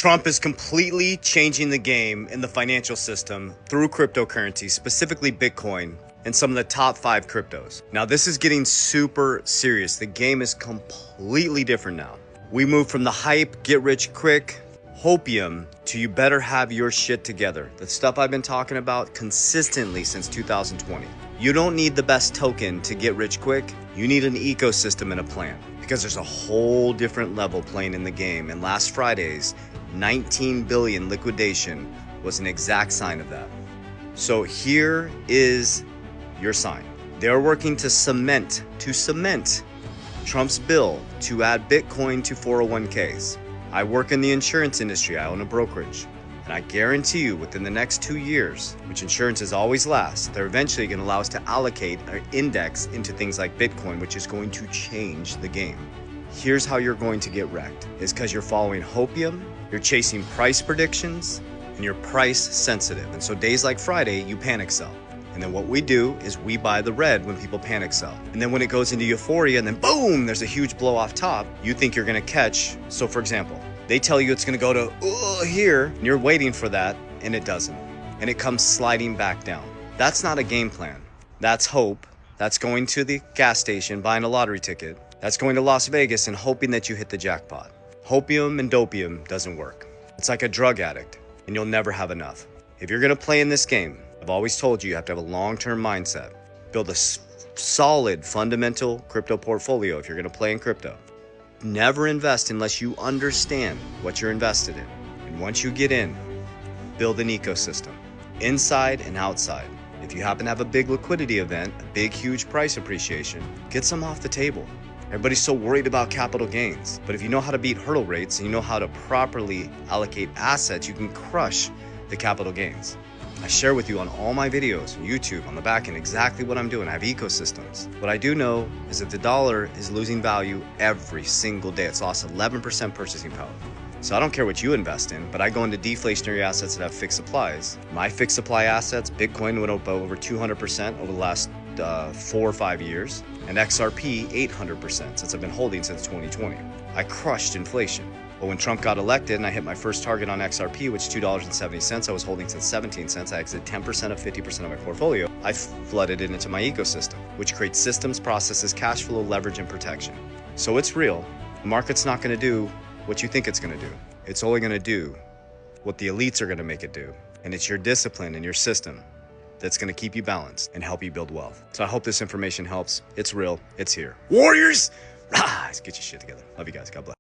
Trump is completely changing the game in the financial system through cryptocurrency, specifically Bitcoin, and some of the top 5 cryptos. Now, this is getting super serious. The game is completely different now. We moved from the hype, get rich quick, hopium, to you better have your shit together. The stuff I've been talking about consistently since 2020. You don't need the best token to get rich quick. You need an ecosystem and a plan, because there's a whole different level playing in the game. And last Friday's 19 billion liquidation was an exact sign of that. So here is your sign. They're working to cement Trump's bill to add Bitcoin to 401ks. I work in the insurance industry. I own a brokerage. And I guarantee you within the next 2 years, which insurances always last, they're eventually going to allow us to allocate our index into things like Bitcoin, which is going to change the game. Here's how you're going to get wrecked. Is because you're following hopium, you're chasing price predictions, and you're price sensitive. And so days like Friday, you panic sell. And then what we do is we buy the red when people panic sell. And then when it goes into euphoria and then boom, there's a huge blow off top, you think you're gonna catch. So for example, they tell you it's gonna go to here, and you're waiting for that, and it doesn't. And it comes sliding back down. That's not a game plan. That's hope. That's going to the gas station, buying a lottery ticket. That's going to Las Vegas and hoping that you hit the jackpot. Hopium and dopium doesn't work. It's like a drug addict, and you'll never have enough. If you're gonna play in this game, I've always told you, you have to have a long-term mindset. Build a solid, fundamental crypto portfolio if you're gonna play in crypto. Never invest unless you understand what you're invested in. And once you get in, build an ecosystem, inside and outside. If you happen to have a big liquidity event, a big, huge price appreciation, get some off the table. Everybody's so worried about capital gains. But if you know how to beat hurdle rates and you know how to properly allocate assets, you can crush the capital gains. I share with you on all my videos on YouTube, on the back end, exactly what I'm doing. I have ecosystems. What I do know is that the dollar is losing value every single day. It's lost 11% purchasing power. So I don't care what you invest in, but I go into deflationary assets that have fixed supplies. My fixed supply assets, Bitcoin went up over 200% over the last 4 or 5 years, and XRP 800% since I've been holding since 2020. I crushed inflation. But when Trump got elected and I hit my first target on XRP, which is $2.70, I was holding since 17 cents. I exited 10% of 50% of my portfolio. I flooded it into my ecosystem, which creates systems, processes, cash flow, leverage, and protection. So it's real. The market's not going to do what you think it's going to do. It's only going to do what the elites are going to make it do. And it's your discipline and your system that's going to keep you balanced and help you build wealth. So I hope this information helps. It's real. It's here. Warriors, rise. Get your shit together. Love you guys. God bless.